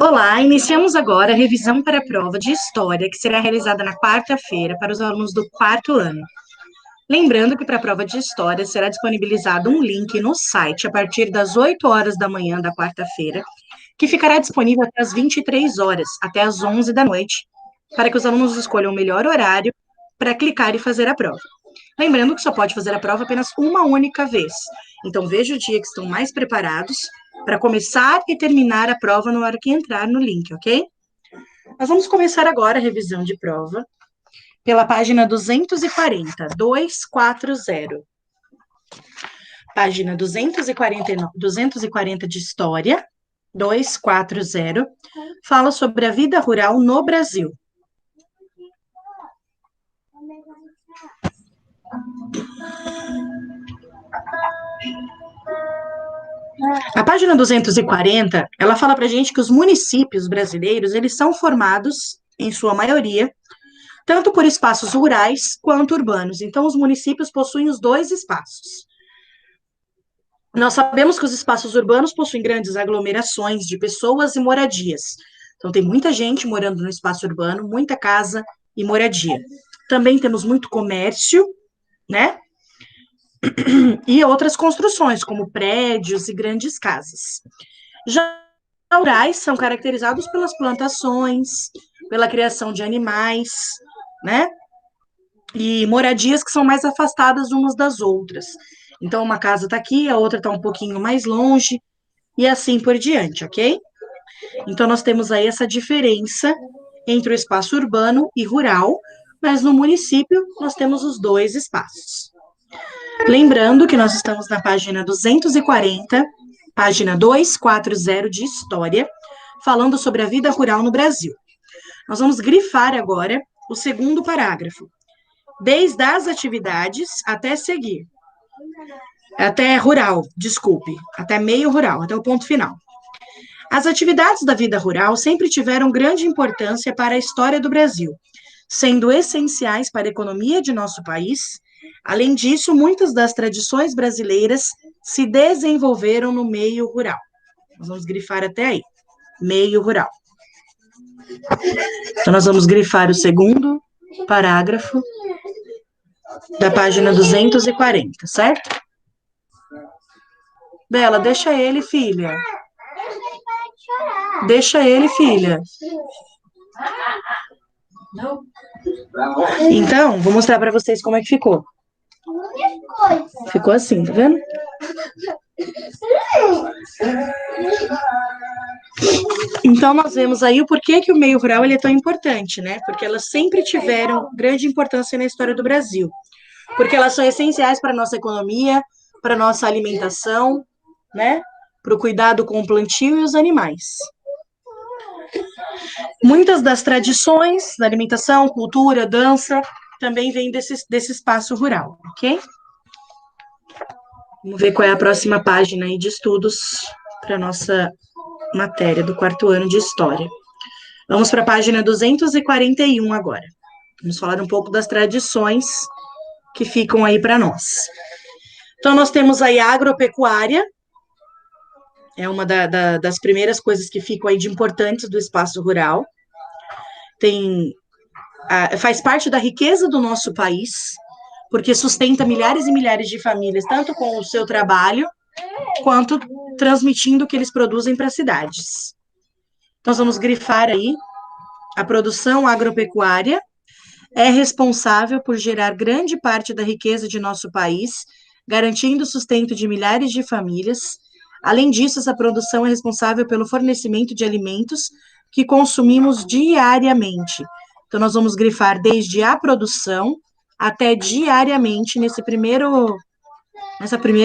Olá, iniciamos agora a revisão para a prova de História, que será realizada na quarta-feira para os alunos do quarto ano. Lembrando que para a prova de História será disponibilizado um link no site a partir das 8 horas da manhã da quarta-feira, que ficará disponível até as 23 horas, até as 11 da noite, para que os alunos escolham o melhor horário para clicar e fazer a prova. Lembrando que só pode fazer a prova apenas uma única vez. Então, veja o dia que estão mais preparados para começar e terminar a prova na hora que entrar no link, ok? Nós vamos começar agora a revisão de prova pela página 240, 240. Página 240 de História, 240, fala sobre a vida rural no Brasil. A página 240, ela fala pra gente que os municípios brasileiros, eles são formados, em sua maioria, tanto por espaços rurais quanto urbanos. Então, os municípios possuem os dois espaços. Nós sabemos que os espaços urbanos possuem grandes aglomerações de pessoas e moradias. Então, tem muita gente morando no espaço urbano, muita casa e moradia. Também temos muito comércio, né? E outras construções, como prédios e grandes casas. Já os rurais são caracterizados pelas plantações, pela criação de animais, né? E moradias que são mais afastadas umas das outras. Então, uma casa está aqui, a outra está um pouquinho mais longe, e assim por diante, ok? Então, nós temos aí essa diferença entre o espaço urbano e rural, mas no município nós temos os dois espaços. Lembrando que nós estamos na página 240, página 240 de História, falando sobre a vida rural no Brasil. Nós vamos grifar agora o segundo parágrafo. Desde as atividades até seguir. Até rural, desculpe, até meio rural, até o ponto final. As atividades da vida rural sempre tiveram grande importância para a história do Brasil, sendo essenciais para a economia de nosso país. Além disso, muitas das tradições brasileiras se desenvolveram no meio rural. Nós vamos grifar até aí, meio rural. Então, nós vamos grifar o segundo parágrafo da página 240, certo? Bela, deixa ele, filha. Deixa ele, filha. Então, vou mostrar para vocês como é que ficou. Ficou assim, tá vendo? Então, nós vemos aí o porquê que o meio rural ele é tão importante, né? Porque elas sempre tiveram grande importância na história do Brasil. Porque elas são essenciais para a nossa economia, para a nossa alimentação, né? Para o cuidado com o plantio e os animais. Muitas das tradições da alimentação, cultura, dança, também vêm desse espaço rural, ok? Vamos ver qual é a próxima página aí de estudos para a nossa matéria do quarto ano de História. Vamos para a página 241 agora. Vamos falar um pouco das tradições que ficam aí para nós. Então, nós temos aí a agropecuária, é uma das primeiras coisas que ficam aí de importantes do espaço rural. Faz parte da riqueza do nosso país, porque sustenta milhares e milhares de famílias, tanto com o seu trabalho, quanto transmitindo o que eles produzem para as cidades. Então, vamos grifar aí, a produção agropecuária é responsável por gerar grande parte da riqueza de nosso país, garantindo o sustento de milhares de famílias. Além disso, essa produção é responsável pelo fornecimento de alimentos que consumimos diariamente. Então, nós vamos grifar desde a produção até diariamente nessa primeira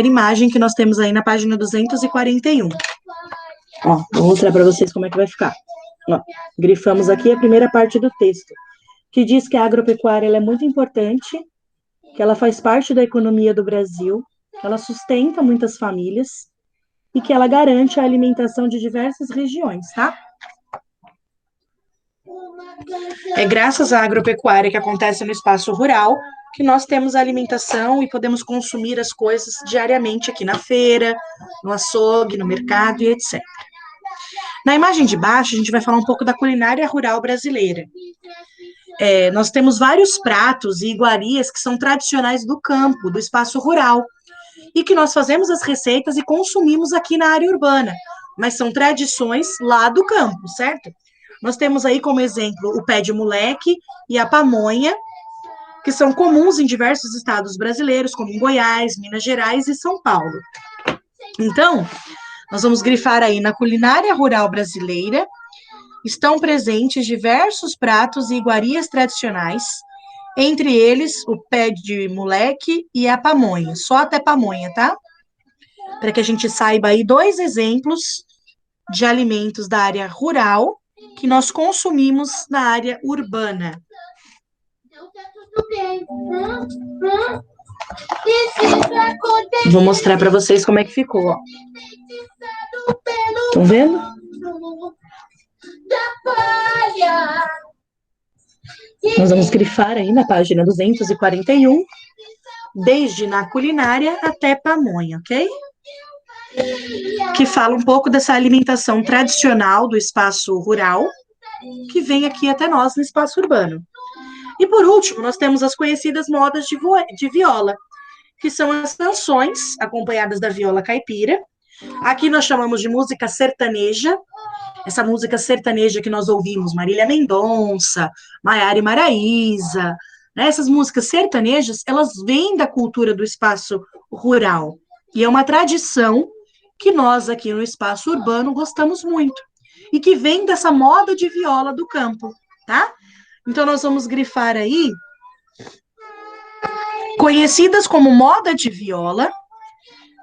imagem que nós temos aí na página 241. Ó, vou mostrar para vocês como é que vai ficar. Ó, grifamos aqui a primeira parte do texto, que diz que a agropecuária ela é muito importante, que ela faz parte da economia do Brasil, que ela sustenta muitas famílias e que ela garante a alimentação de diversas regiões, tá? É graças à agropecuária que acontece no espaço rural que nós temos a alimentação e podemos consumir as coisas diariamente aqui na feira, no açougue, no mercado e etc. Na imagem de baixo, a gente vai falar um pouco da culinária rural brasileira. Nós temos vários pratos e iguarias que são tradicionais do campo, do espaço rural, e que nós fazemos as receitas e consumimos aqui na área urbana, mas são tradições lá do campo, certo? Nós temos aí como exemplo o pé de moleque e a pamonha, que são comuns em diversos estados brasileiros, como em Goiás, Minas Gerais e São Paulo. Então, nós vamos grifar aí na culinária rural brasileira, estão presentes diversos pratos e iguarias tradicionais, entre eles o pé de moleque e a pamonha, só até pamonha, tá? Para que a gente saiba aí 2 exemplos de alimentos da área rural que nós consumimos na área urbana. Vou mostrar para vocês como é que ficou, ó. Estão vendo? Nós vamos grifar aí na página 241, desde na culinária até pamonha, ok? Que fala um pouco dessa alimentação tradicional do espaço rural, que vem aqui até nós no espaço urbano. E por último, nós temos as conhecidas modas de viola, que são as canções acompanhadas da viola caipira. Aqui nós chamamos de música sertaneja, essa música sertaneja que nós ouvimos, Marília Mendonça, Maiara e Maraíza, né? Essas músicas sertanejas, elas vêm da cultura do espaço rural, e é uma tradição que nós aqui no espaço urbano gostamos muito, e que vem dessa moda de viola do campo, tá? Então nós vamos grifar aí, conhecidas como moda de viola.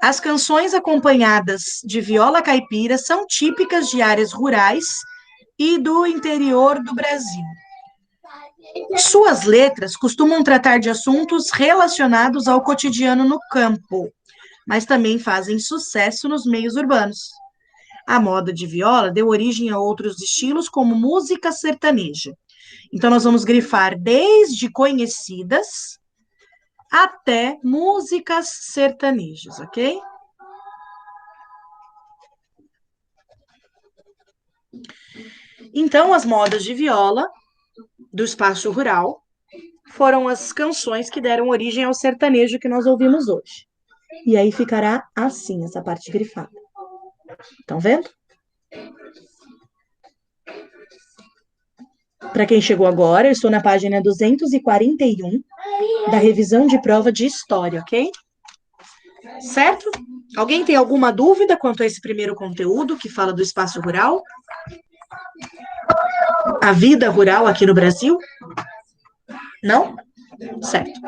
As canções acompanhadas de viola caipira são típicas de áreas rurais e do interior do Brasil. Suas letras costumam tratar de assuntos relacionados ao cotidiano no campo, mas também fazem sucesso nos meios urbanos. A moda de viola deu origem a outros estilos, como música sertaneja. Então, nós vamos grifar desde conhecidas até músicas sertanejas, ok? Então, as modas de viola do espaço rural foram as canções que deram origem ao sertanejo que nós ouvimos hoje. E aí ficará assim, essa parte grifada. Estão vendo? Para quem chegou agora, eu estou na página 241 da revisão de prova de história, ok? Certo? Alguém tem alguma dúvida quanto a esse primeiro conteúdo que fala do espaço rural? A vida rural aqui no Brasil? Não? Certo.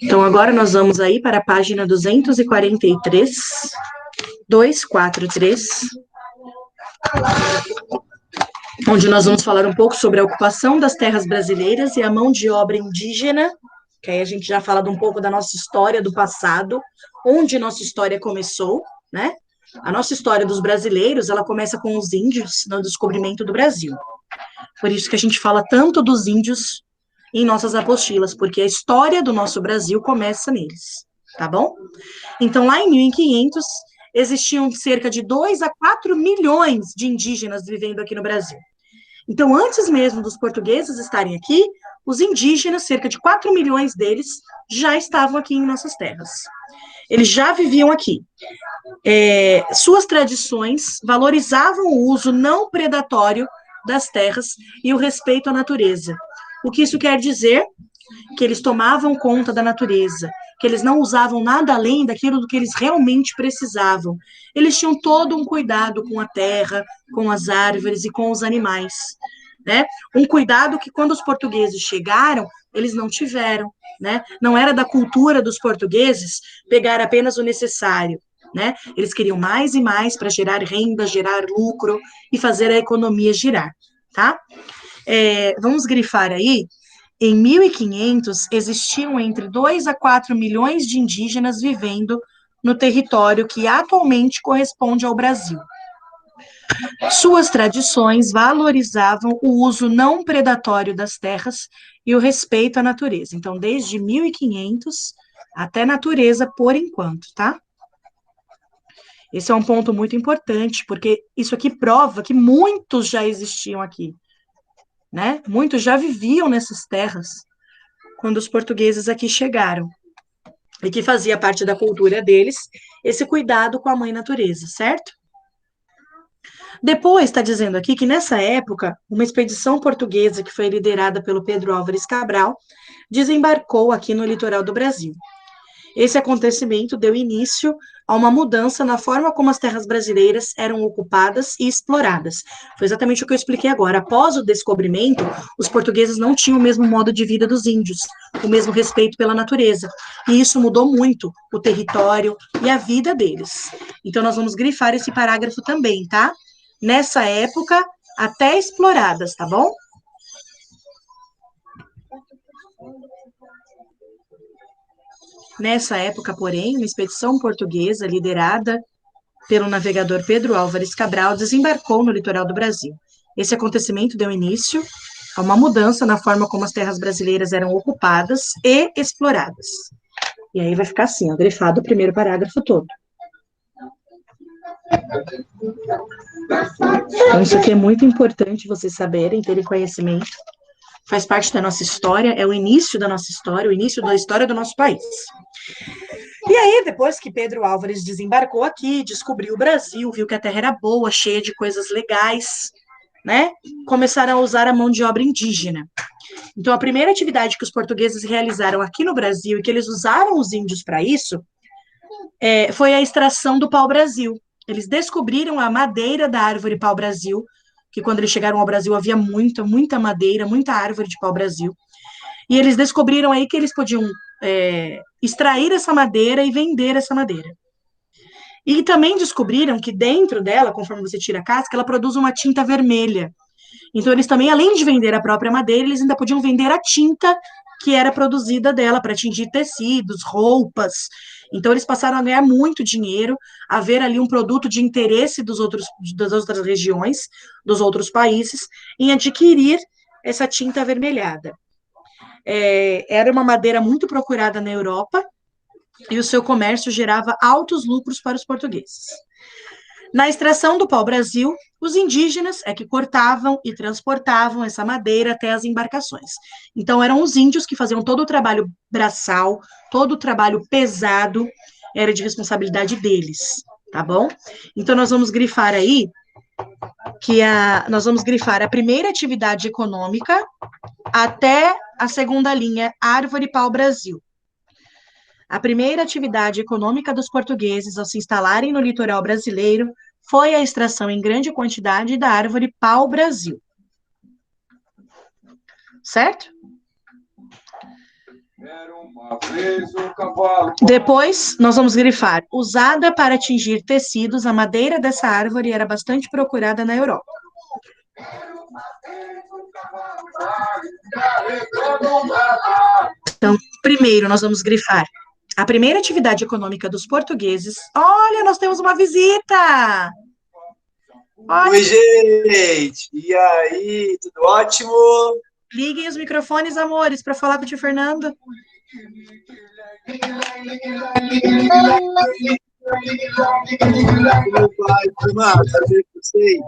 Então, agora nós vamos aí para a página 243, 243, onde nós vamos falar um pouco sobre a ocupação das terras brasileiras e a mão de obra indígena, que aí a gente já fala um pouco da nossa história do passado, onde nossa história começou, né? A nossa história dos brasileiros, ela começa com os índios no descobrimento do Brasil. Por isso que a gente fala tanto dos índios em nossas apostilas, porque a história do nosso Brasil começa neles, tá bom? Então, lá em 1500, existiam cerca de 2 a 4 milhões de indígenas vivendo aqui no Brasil. Então, antes mesmo dos portugueses estarem aqui, os indígenas, cerca de 4 milhões deles, já estavam aqui em nossas terras. Eles já viviam aqui. Suas tradições valorizavam o uso não predatório das terras e o respeito à natureza. O que isso quer dizer? Que eles tomavam conta da natureza, que eles não usavam nada além daquilo do que eles realmente precisavam. Eles tinham todo um cuidado com a terra, com as árvores e com os animais, né? Um cuidado que quando os portugueses chegaram, eles não tiveram, né? Não era da cultura dos portugueses pegar apenas o necessário, né? Eles queriam mais e mais para gerar renda, gerar lucro e fazer a economia girar, tá? Vamos grifar aí. Em 1500, existiam entre 2 a 4 milhões de indígenas vivendo no território que atualmente corresponde ao Brasil. Suas tradições valorizavam o uso não predatório das terras e o respeito à natureza. Então, desde 1500 até natureza por enquanto, tá? Esse é um ponto muito importante, porque isso aqui prova que muitos já existiam aqui, né? Muitos já viviam nessas terras quando os portugueses aqui chegaram. E que fazia parte da cultura deles esse cuidado com a mãe natureza, certo? Depois está dizendo aqui que nessa época, uma expedição portuguesa que foi liderada pelo Pedro Álvares Cabral desembarcou aqui no litoral do Brasil. Esse acontecimento deu início a uma mudança na forma como as terras brasileiras eram ocupadas e exploradas. Foi exatamente o que eu expliquei agora. Após o descobrimento, os portugueses não tinham o mesmo modo de vida dos índios, o mesmo respeito pela natureza. E isso mudou muito o território e a vida deles. Então, nós vamos grifar esse parágrafo também, tá? Nessa época, até exploradas, tá bom? Nessa época, porém, uma expedição portuguesa liderada pelo navegador Pedro Álvares Cabral desembarcou no litoral do Brasil. Esse acontecimento deu início a uma mudança na forma como as terras brasileiras eram ocupadas e exploradas. E aí vai ficar assim, ó, grifado o primeiro parágrafo todo. Então, isso aqui é muito importante vocês saberem, terem conhecimento. Faz parte da nossa história, é o início da nossa história, o início da história do nosso país. E aí, depois que Pedro Álvares desembarcou aqui, descobriu o Brasil, viu que a terra era boa, cheia de coisas legais, né? Começaram a usar a mão de obra indígena. Então, a primeira atividade que os portugueses realizaram aqui no Brasil, e que eles usaram os índios para isso, foi a extração do pau-brasil. Eles descobriram a madeira da árvore pau-brasil, que quando eles chegaram ao Brasil havia muita madeira, muita árvore de pau-brasil. E eles descobriram aí que eles podiam extrair essa madeira e vender essa madeira. E também descobriram que dentro dela, conforme você tira a casca, ela produz uma tinta vermelha. Então, eles também, além de vender a própria madeira, eles ainda podiam vender a tinta que era produzida dela para tingir tecidos, roupas. Então, eles passaram a ganhar muito dinheiro, a ver ali um produto de interesse das outras regiões, dos outros países, em adquirir essa tinta avermelhada. Era uma madeira muito procurada na Europa e o seu comércio gerava altos lucros para os portugueses. Na extração do pau-brasil, os indígenas é que cortavam e transportavam essa madeira até as embarcações. Então, eram os índios que faziam todo o trabalho braçal, todo o trabalho pesado, era de responsabilidade deles, tá bom? Então, nós vamos grifar aí nós vamos grifar a primeira atividade econômica até a segunda linha, árvore pau-brasil. A primeira atividade econômica dos portugueses ao se instalarem no litoral brasileiro foi a extração em grande quantidade da árvore pau-brasil. Certo? Depois, nós vamos grifar. Usada para tingir tecidos, a madeira dessa árvore era bastante procurada na Europa. Então, primeiro, nós vamos grifar a primeira atividade econômica dos portugueses. Olha, nós temos uma visita! Olha. Oi, gente! E aí, tudo ótimo? Liguem os microfones, amores, para falar com o tio Fernando. Meu pai, turma, prazer com vocês.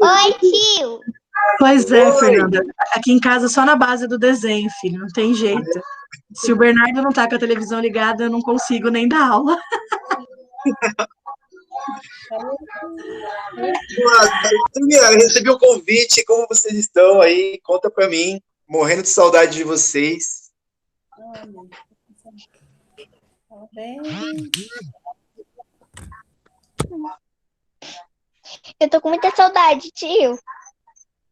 Oi, tio! Pois é, oi. Fernanda. Aqui em casa só na base do desenho, filho, não tem jeito. Se o Bernardo não tá com a televisão ligada, eu não consigo nem dar aula. Eu recebi um convite, como vocês estão aí? Conta pra mim, morrendo de saudade de vocês. Eu tô com muita saudade, tio.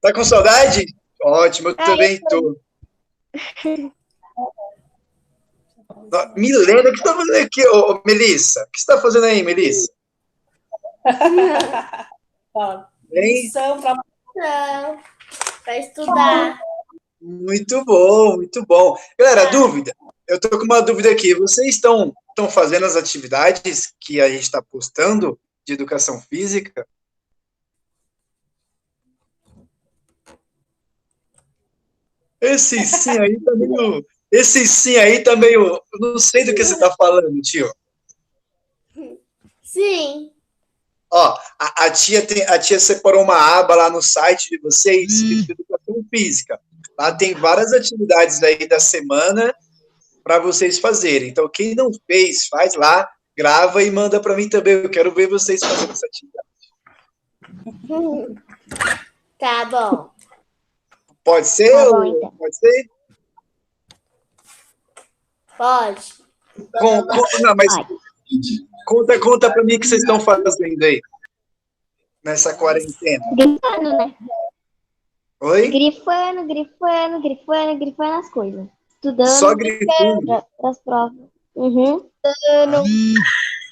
Tá com saudade? Ótimo, eu também tô. Milena, o que você tá fazendo aqui, ô, Melissa? O que você tá fazendo aí, Melissa? Lição para estudar. Muito bom, muito bom. Galera, dúvida? eu tô com uma dúvida aqui. Vocês estão fazendo as atividades que a gente está postando de educação física? Esse sim aí tá meio. Eu não sei do que você tá falando, tio. Sim. Ó, a tia separou uma aba lá no site de vocês, de educação física. Lá tem várias atividades aí da semana para vocês fazerem. Então, quem não fez, faz lá, grava e manda para mim também. Eu quero ver vocês fazendo essa atividade. Tá bom. Pode ser? Tá bom, então. Pode ser? Pode. Não, mas conta para mim o que vocês estão fazendo aí nessa quarentena. Grifando, né? Oi? Grifando as coisas. Estudando Só grifando? para as provas. Uhum.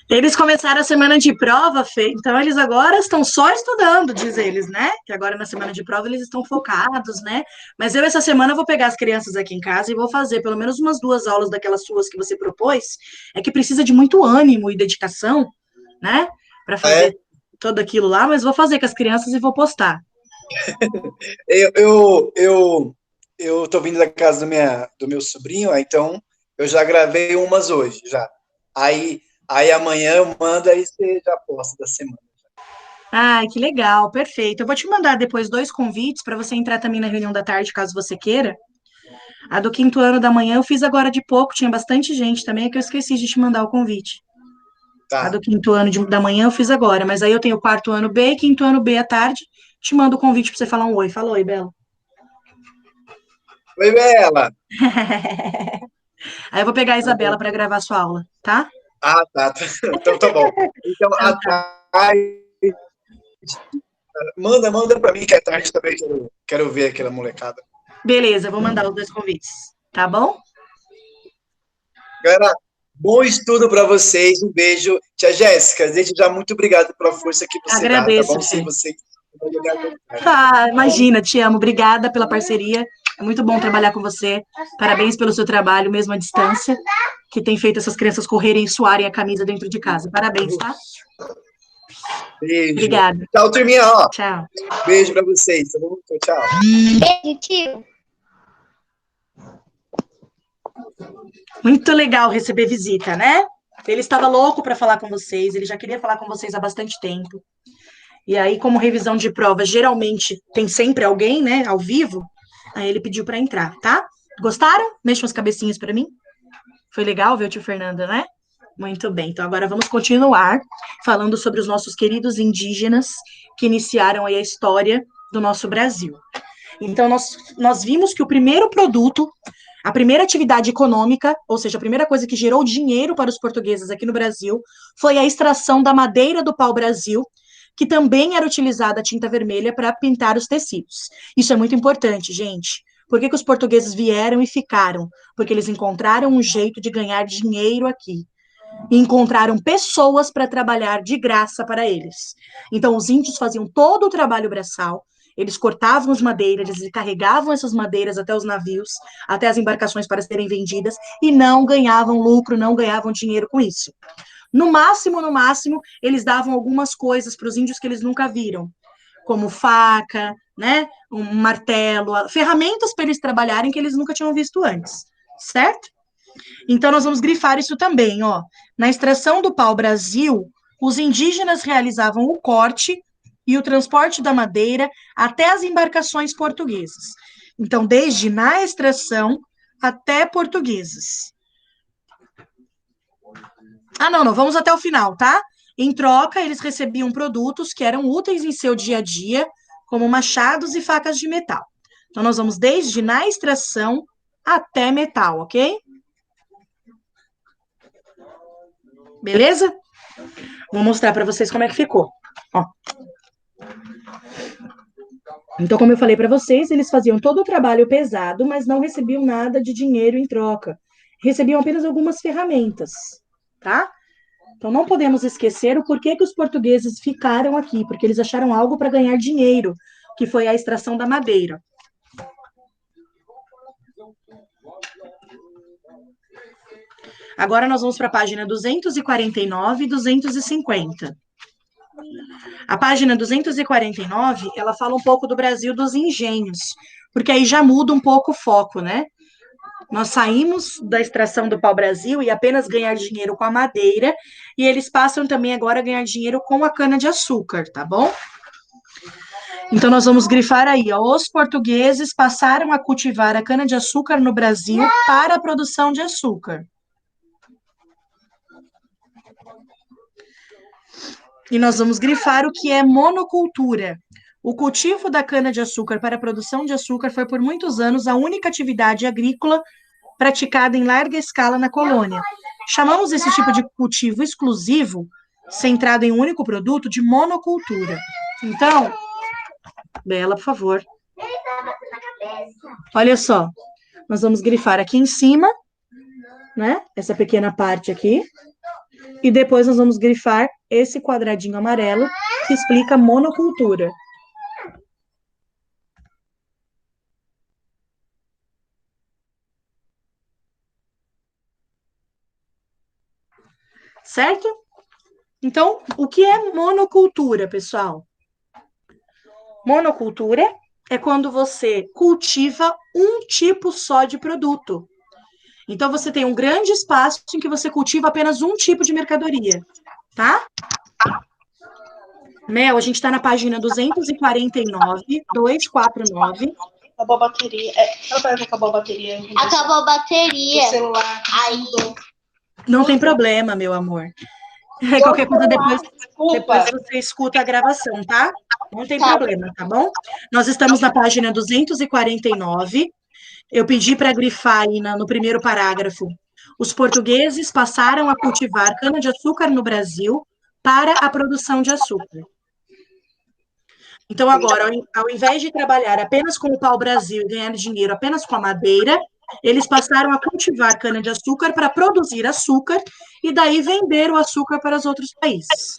Eles começaram a semana de prova, Fê, então eles agora estão só estudando, diz eles, né? Que agora na semana de prova eles estão focados, né? Mas eu essa semana vou pegar as crianças aqui em casa e vou fazer pelo menos umas 2 aulas daquelas suas que você propôs. É que precisa de muito ânimo e dedicação, né? Para fazer tudo aquilo lá, mas vou fazer com as crianças e vou postar. Eu tô vindo da casa do meu sobrinho, então eu já gravei umas hoje, já. Aí amanhã eu mando, aí você já posta da semana. Ai, que legal, perfeito. Eu vou te mandar depois 2 convites para você entrar também na reunião da tarde, caso você queira. A do 5º ano da manhã eu fiz agora de pouco, tinha bastante gente também, é que eu esqueci de te mandar o convite. Tá. A do 5º ano da manhã eu fiz agora, mas aí eu tenho o 4º ano B e 5º ano B à tarde. Te mando o convite para você falar um oi. Fala oi, Bela. Oi, Bela. Aí eu vou pegar a Isabela para gravar sua aula, tá? Ah, tá. Então tá bom. Então, à tarde, manda para mim que à tarde também quero ver aquela molecada. Beleza, vou mandar os 2 convites, tá bom? Galera, bom estudo para vocês. Um beijo. Tia Jéssica, desde já muito obrigado pela força que você Agradeço, dá, tá bom? Fê. Sem você. Imagina, te amo. Obrigada pela parceria. É muito bom trabalhar com você. Parabéns pelo seu trabalho, mesmo à distância, que tem feito essas crianças correrem e suarem a camisa dentro de casa. Parabéns, tá? Beijo. Obrigada. Tchau, turminha. Ó. Tchau. Beijo para vocês, tá bom? Tchau. Beijo, tio. Muito legal receber visita, né? Ele estava louco para falar com vocês, ele já queria falar com vocês há bastante tempo. E aí, como revisão de prova, geralmente tem sempre alguém, né, ao vivo, aí ele pediu para entrar, tá? Gostaram? Mexam as cabecinhas para mim. Foi legal ver o tio Fernando, né? Muito bem, então agora vamos continuar falando sobre os nossos queridos indígenas que iniciaram aí a história do nosso Brasil. Então, nós vimos que o primeiro produto, a primeira atividade econômica, ou seja, a primeira coisa que gerou dinheiro para os portugueses aqui no Brasil, foi a extração da madeira do pau-brasil, que também era utilizada a tinta vermelha para pintar os tecidos. Isso é muito importante, gente. Por que os portugueses vieram e ficaram? Porque eles encontraram um jeito de ganhar dinheiro aqui. E encontraram pessoas para trabalhar de graça para eles. Então, os índios faziam todo o trabalho braçal, eles cortavam as madeiras, eles carregavam essas madeiras até os navios, até as embarcações para serem vendidas, e não ganhavam lucro, não ganhavam dinheiro com isso. No máximo, eles davam algumas coisas para os índios que eles nunca viram, como faca, né, um martelo, ferramentas para eles trabalharem que eles nunca tinham visto antes, certo? Então, nós vamos grifar isso também, ó. Na extração do pau-brasil, os indígenas realizavam o corte e o transporte da madeira até as embarcações portuguesas. Então, desde na extração até portuguesas. Não, vamos até o final, tá? Em troca, eles recebiam produtos que eram úteis em seu dia a dia, como machados e facas de metal. Então, nós vamos desde na extração até metal, ok? Beleza? Vou mostrar para vocês como é que ficou. Ó. Então, como eu falei para vocês, eles faziam todo o trabalho pesado, mas não recebiam nada de dinheiro em troca. Recebiam apenas algumas ferramentas, tá? Então, não podemos esquecer o porquê que os portugueses ficaram aqui, porque eles acharam algo para ganhar dinheiro, que foi a extração da madeira. Agora nós vamos para a página 249 e 250. A página 249, ela fala um pouco do Brasil dos engenhos, porque aí já muda um pouco o foco, né? Nós saímos da extração do pau-brasil e apenas ganhar dinheiro com a madeira, e eles passam também agora a ganhar dinheiro com a cana-de-açúcar, tá bom? Então, nós vamos grifar aí, ó, os portugueses passaram a cultivar a cana-de-açúcar no Brasil para a produção de açúcar. E nós vamos grifar o que é monocultura. O cultivo da cana-de-açúcar para a produção de açúcar foi por muitos anos a única atividade agrícola praticada em larga escala na colônia. Chamamos esse tipo de cultivo exclusivo, centrado em um único produto, de monocultura. Então, Bela, por favor. Olha só, nós vamos grifar aqui em cima, né? Essa pequena parte aqui. E depois nós vamos grifar esse quadradinho amarelo que explica monocultura. Certo? Então, o que é monocultura, pessoal? Monocultura é quando você cultiva um tipo só de produto. Então, você tem um grande espaço em que você cultiva apenas um tipo de mercadoria, tá? Mel, a gente está na página 249, 249. Acabou a bateria. Ela parece que acabou a bateria. Acabou a bateria. O celular. Aí, Não tem problema, meu amor. Qualquer coisa depois você escuta a gravação, tá? Não tem problema, tá bom? Nós estamos na página 249. Eu pedi para grifar aí no primeiro parágrafo. Os portugueses passaram a cultivar cana-de-açúcar no Brasil para a produção de açúcar. Então, agora, ao invés de trabalhar apenas com o pau-brasil e ganhar dinheiro apenas com a madeira, eles passaram a cultivar cana-de-açúcar para produzir açúcar e daí vender o açúcar para os outros países.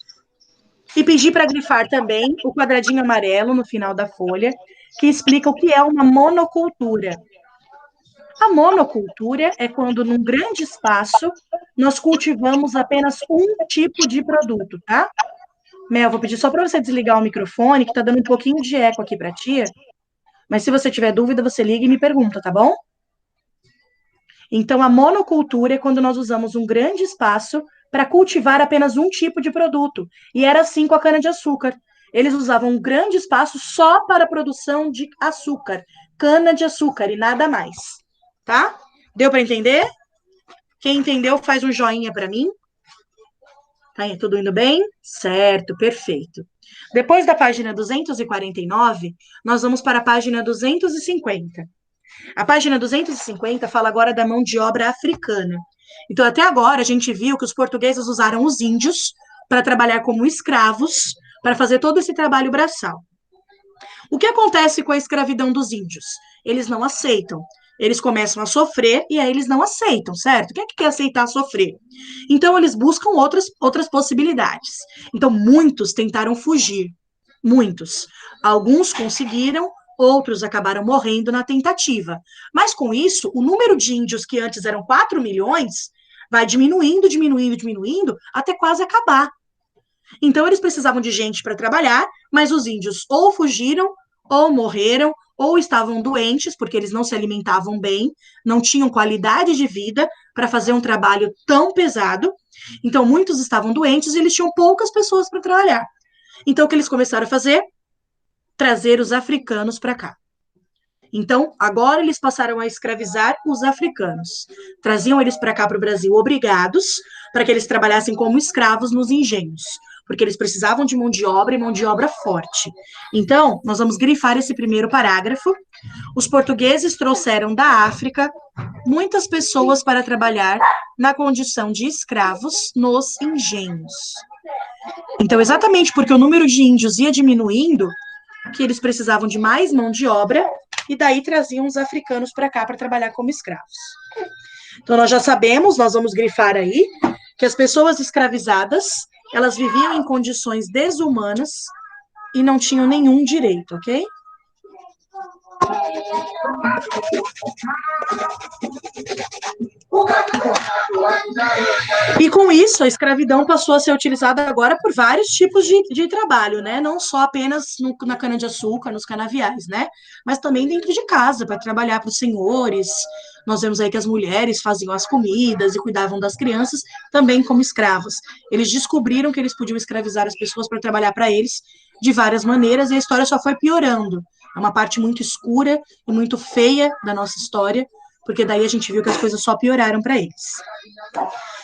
E pedi para grifar também o quadradinho amarelo no final da folha, que explica o que é uma monocultura. A monocultura é quando, num grande espaço, nós cultivamos apenas um tipo de produto, tá? Mel, vou pedir só para você desligar o microfone, que está dando um pouquinho de eco aqui para a tia. Mas se você tiver dúvida, você liga e me pergunta, tá bom? Então, a monocultura é quando nós usamos um grande espaço para cultivar apenas um tipo de produto. E era assim com a cana-de-açúcar. Eles usavam um grande espaço só para a produção de açúcar, cana-de-açúcar e nada mais. Tá? Deu para entender? Quem entendeu, faz um joinha para mim. Tá tudo indo bem? Certo, perfeito. Depois da página 249, nós vamos para a página 250. A página 250 fala agora da mão de obra africana. Então, até agora, a gente viu que os portugueses usaram os índios para trabalhar como escravos, para fazer todo esse trabalho braçal. O que acontece com a escravidão dos índios? Eles não aceitam. Eles começam a sofrer e aí eles não aceitam, certo? Quem é que quer aceitar sofrer? Então, eles buscam outras possibilidades. Então, muitos tentaram fugir. Muitos. Alguns conseguiram, outros acabaram morrendo na tentativa. Mas, com isso, o número de índios que antes eram 4 milhões vai diminuindo, até quase acabar. Então, eles precisavam de gente para trabalhar, mas os índios ou fugiram, ou morreram, ou estavam doentes, porque eles não se alimentavam bem, não tinham qualidade de vida para fazer um trabalho tão pesado. Então, muitos estavam doentes e eles tinham poucas pessoas para trabalhar. Então, o que eles começaram a fazer? Trazer os africanos para cá. Então, agora eles passaram a escravizar os africanos. Traziam eles para cá, para o Brasil, obrigados, para que eles trabalhassem como escravos nos engenhos, porque eles precisavam de mão de obra e mão de obra forte. Então, nós vamos grifar esse primeiro parágrafo. Os portugueses trouxeram da África muitas pessoas para trabalhar na condição de escravos nos engenhos. Então, exatamente porque o número de índios ia diminuindo, que eles precisavam de mais mão de obra, e daí traziam os africanos para cá para trabalhar como escravos. Então, nós já sabemos, nós vamos grifar aí, que as pessoas escravizadas, elas viviam em condições desumanas e não tinham nenhum direito, ok? E com isso, a escravidão passou a ser utilizada agora por vários tipos de trabalho, né? Não só apenas na cana-de-açúcar, nos canaviais, né? Mas também dentro de casa, para trabalhar para os senhores. Nós vemos aí que as mulheres faziam as comidas e cuidavam das crianças, também como escravos. Eles descobriram que eles podiam escravizar as pessoas para trabalhar para eles de várias maneiras, e a história só foi piorando. É uma parte muito escura e muito feia da nossa história, porque daí a gente viu que as coisas só pioraram para eles.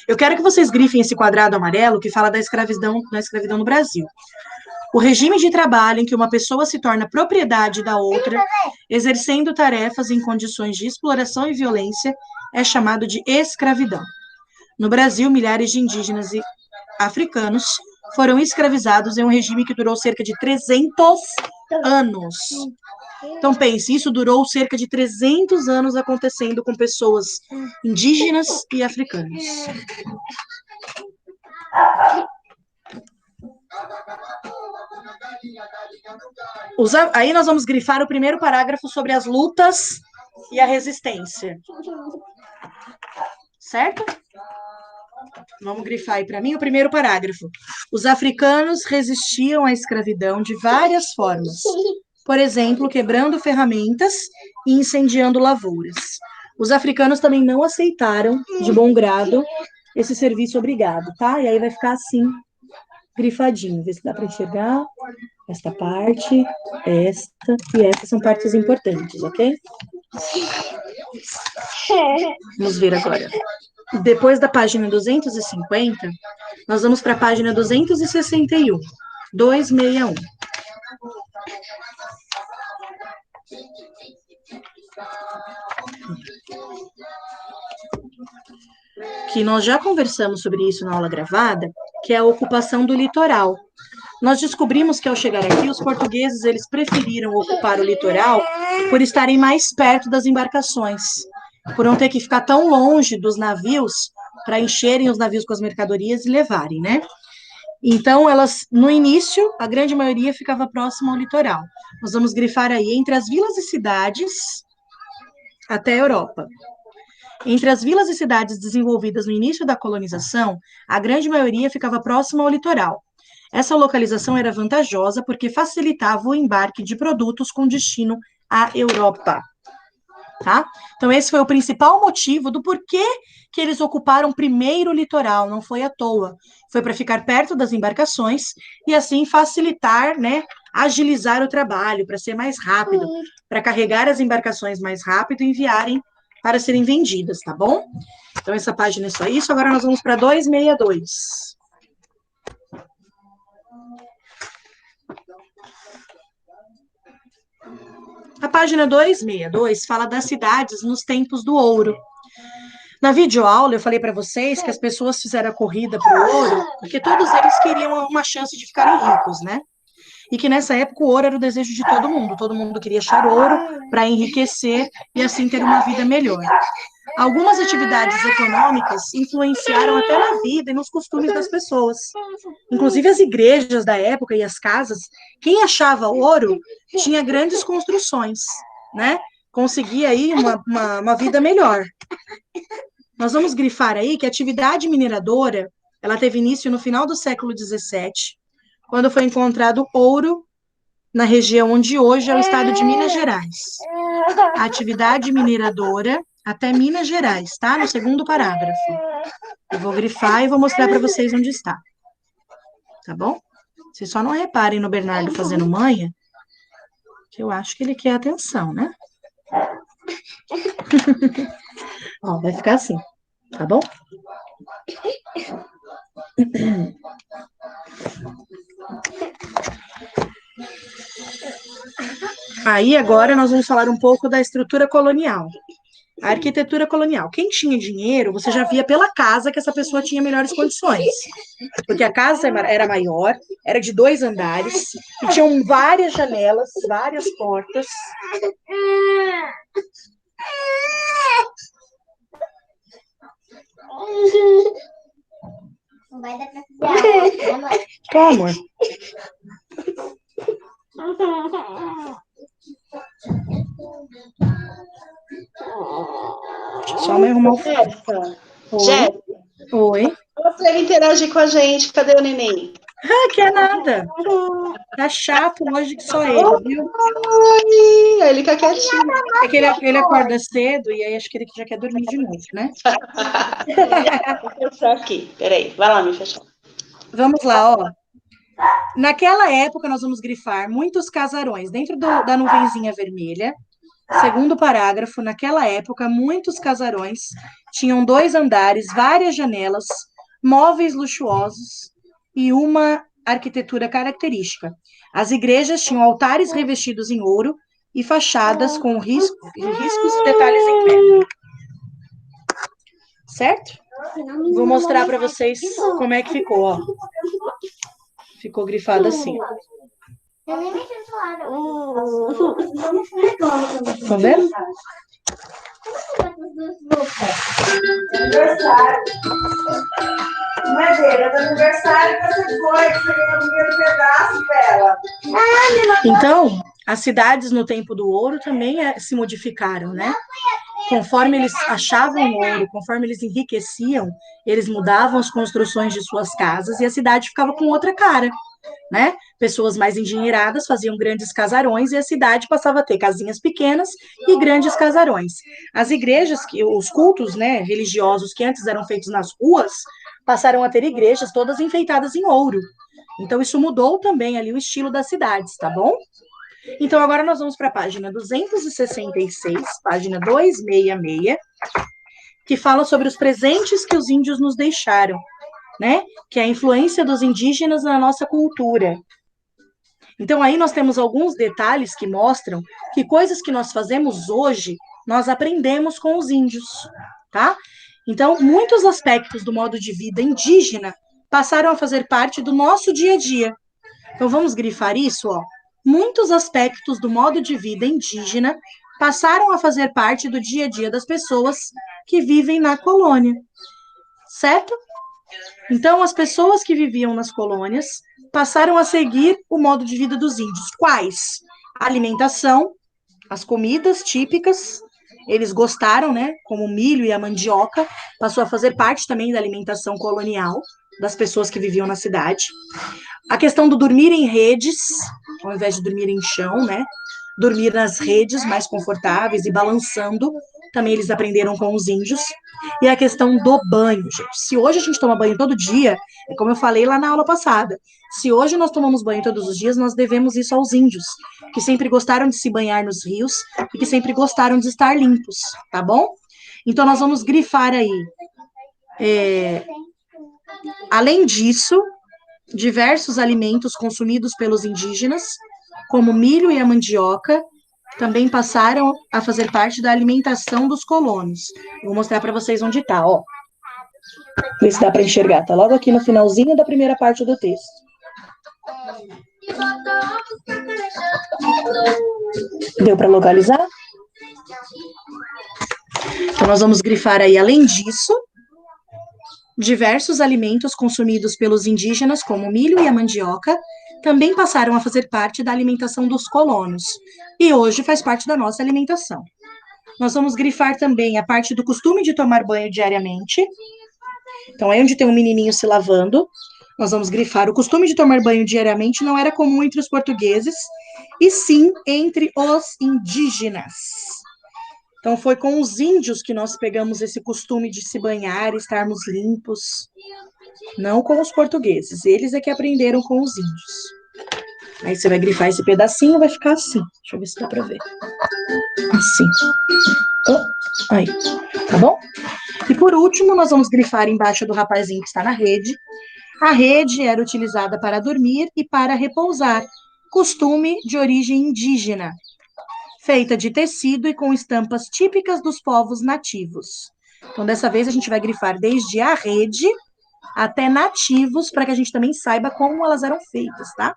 Eu quero que vocês grifem esse quadrado amarelo que fala da escravidão no Brasil. O regime de trabalho em que uma pessoa se torna propriedade da outra, exercendo tarefas em condições de exploração e violência, é chamado de escravidão. No Brasil, milhares de indígenas e africanos foram escravizados em um regime que durou cerca de 300 anos. Então, pense, isso durou cerca de 300 anos acontecendo com pessoas indígenas e africanas. Aí nós vamos grifar o primeiro parágrafo sobre as lutas e a resistência. Certo? Vamos grifar aí para mim o primeiro parágrafo. Os africanos resistiam à escravidão de várias formas. Por exemplo, quebrando ferramentas e incendiando lavouras. Os africanos também não aceitaram, de bom grado, esse serviço obrigado, tá? E aí vai ficar assim, grifadinho. Vê se dá para enxergar. Esta parte, esta e esta são partes importantes, ok? Vamos ver agora. Depois da página 250, nós vamos para a página 261. 261. Que nós já conversamos sobre isso na aula gravada, que é a ocupação do litoral. Nós descobrimos que ao chegar aqui, os portugueses eles preferiram ocupar o litoral por estarem mais perto das embarcações, por não ter que ficar tão longe dos navios para encherem os navios com as mercadorias e levarem, né? Então, elas, no início, a grande maioria ficava próxima ao litoral. Nós vamos grifar aí entre as vilas e cidades até a Europa. Entre as vilas e cidades desenvolvidas no início da colonização, a grande maioria ficava próxima ao litoral. Essa localização era vantajosa porque facilitava o embarque de produtos com destino à Europa. Tá? Então, esse foi o principal motivo do porquê que eles ocuparam primeiro o litoral, não foi à toa. Foi para ficar perto das embarcações e, assim, facilitar, né, agilizar o trabalho, para ser mais rápido, para carregar as embarcações mais rápido e enviarem para serem vendidas, tá bom? Então, essa página é só isso. Agora nós vamos para 262. A página 262 fala das cidades nos tempos do ouro. Na videoaula, eu falei para vocês que as pessoas fizeram a corrida para o ouro porque todos eles queriam uma chance de ficarem ricos, né? E que nessa época o ouro era o desejo de todo mundo queria achar ouro para enriquecer e assim ter uma vida melhor. Algumas atividades econômicas influenciaram até na vida e nos costumes das pessoas. Inclusive as igrejas da época e as casas, quem achava ouro tinha grandes construções, né? Conseguia aí uma vida melhor. Nós vamos grifar aí que a atividade mineradora, ela teve início no final do século XVII, quando foi encontrado ouro na região onde hoje é o estado de Minas Gerais. A atividade mineradora até Minas Gerais, tá? No segundo parágrafo. Eu vou grifar e vou mostrar para vocês onde está. Tá bom? Vocês só não reparem no Bernardo fazendo manha, que eu acho que ele quer atenção, né? Ó, vai ficar assim, tá bom? Aí, agora, nós vamos falar um pouco da estrutura colonial. A arquitetura colonial. Quem tinha dinheiro, você já via pela casa que essa pessoa tinha melhores condições. Porque a casa era maior, era de 2 andares, e tinham várias janelas, várias portas. Não vai dar pra fazer aula, né, Qual, amor? Deixa eu só me arrumar o... Jéssica, Oi. Jéssica, Oi. Você interagir com a gente. Cadê o neném? Ah, que é nada. Tá chato hoje que só ele, viu? Oi! Aí ele fica quietinho. É que ele acorda cedo e aí acho que ele já quer dormir de novo, né? Vou fechar aqui. Peraí, vai lá me fechar. Vamos lá, ó. Naquela época, nós vamos grifar muitos casarões. Dentro da nuvenzinha vermelha, segundo parágrafo, naquela época, muitos casarões tinham 2 andares, várias janelas, móveis luxuosos e uma arquitetura característica. As igrejas tinham altares revestidos em ouro e fachadas com riscos e detalhes em pé. Certo? Vou mostrar para vocês como é que ficou, ó. Ficou grifado assim. Eu nem mexi no celular. Tá vendo? Aniversário. Madeira do aniversário que você foi, que você ganhou o primeiro pedaço dela. Então, as cidades no tempo do ouro também se modificaram, né? Conforme eles achavam ouro, conforme eles enriqueciam, eles mudavam as construções de suas casas e a cidade ficava com outra cara, né? Pessoas mais endinheiradas faziam grandes casarões e a cidade passava a ter casinhas pequenas e grandes casarões. As igrejas, os cultos, né, religiosos que antes eram feitos nas ruas, passaram a ter igrejas todas enfeitadas em ouro. Então, isso mudou também ali o estilo das cidades, tá bom? Então, agora nós vamos para a página 266, página 266, que fala sobre os presentes que os índios nos deixaram, né? Que é a influência dos indígenas na nossa cultura. Então, aí nós temos alguns detalhes que mostram que coisas que nós fazemos hoje, nós aprendemos com os índios, tá? Então, muitos aspectos do modo de vida indígena passaram a fazer parte do nosso dia a dia. Então, vamos grifar isso, ó. Muitos aspectos do modo de vida indígena passaram a fazer parte do dia a dia das pessoas que vivem na colônia, certo? Então, as pessoas que viviam nas colônias passaram a seguir o modo de vida dos índios. Quais? A alimentação, as comidas típicas, eles gostaram, né? Como o milho e a mandioca, passou a fazer parte também da alimentação colonial das pessoas que viviam na cidade. A questão do dormir em redes, ao invés de dormir em chão, né? Dormir nas redes mais confortáveis e balançando, também eles aprenderam com os índios. E a questão do banho, gente. Se hoje a gente toma banho todo dia, é como eu falei lá na aula passada, se hoje nós tomamos banho todos os dias, nós devemos isso aos índios, que sempre gostaram de se banhar nos rios e que sempre gostaram de estar limpos, tá bom? Então, nós vamos grifar aí. Além disso, diversos alimentos consumidos pelos indígenas, como o milho e a mandioca, também passaram a fazer parte da alimentação dos colonos. Vou mostrar para vocês onde está, ó. Ver se dá para enxergar. Está logo aqui no finalzinho da primeira parte do texto. Deu para localizar? Então, nós vamos grifar aí, além disso, diversos alimentos consumidos pelos indígenas, como o milho e a mandioca, também passaram a fazer parte da alimentação dos colonos. E hoje faz parte da nossa alimentação. Nós vamos grifar também a parte do costume de tomar banho diariamente. Então, aí onde tem um menininho se lavando, nós vamos grifar. O costume de tomar banho diariamente não era comum entre os portugueses, e sim entre os indígenas. Então, foi com os índios que nós pegamos esse costume de se banhar, estarmos limpos, não com os portugueses. Eles é que aprenderam com os índios. Aí você vai grifar esse pedacinho, vai ficar assim. Deixa eu ver se dá para ver. Assim. Oh, aí, tá bom? E por último, nós vamos grifar embaixo do rapazinho que está na rede. A rede era utilizada para dormir e para repousar. Costume de origem indígena, feita de tecido e com estampas típicas dos povos nativos. Então, dessa vez, a gente vai grifar desde a rede até nativos, para que a gente também saiba como elas eram feitas, tá?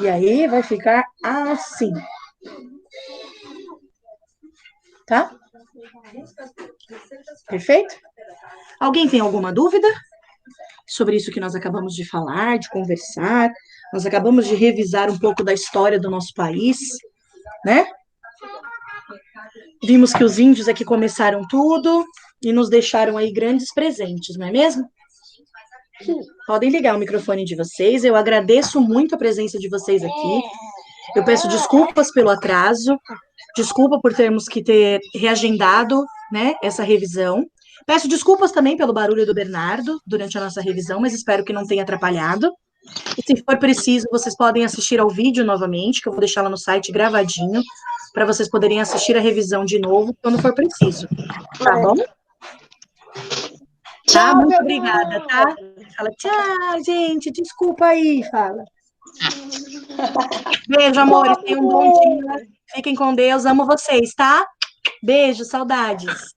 E aí, vai ficar assim. Tá? Perfeito? Alguém tem alguma dúvida sobre isso que nós acabamos de falar, de conversar? Nós acabamos de revisar um pouco da história do nosso país, né? Vimos que os índios é que começaram tudo, e nos deixaram aí grandes presentes, não é mesmo? Podem ligar o microfone de vocês. Eu agradeço muito a presença de vocês aqui. Eu peço desculpas pelo atraso, desculpa por termos que ter reagendado, né, essa revisão. Peço desculpas também pelo barulho do Bernardo durante a nossa revisão, mas espero que não tenha atrapalhado. E se for preciso, vocês podem assistir ao vídeo novamente, que eu vou deixar lá no site gravadinho, para vocês poderem assistir a revisão de novo quando for preciso. Tá bom? Tá, muito obrigada, tá? Fala tchau, gente. Desculpa aí, fala. Beijo, amores. Tenham um bom dia. Fiquem com Deus. Amo vocês, tá? Beijo, saudades.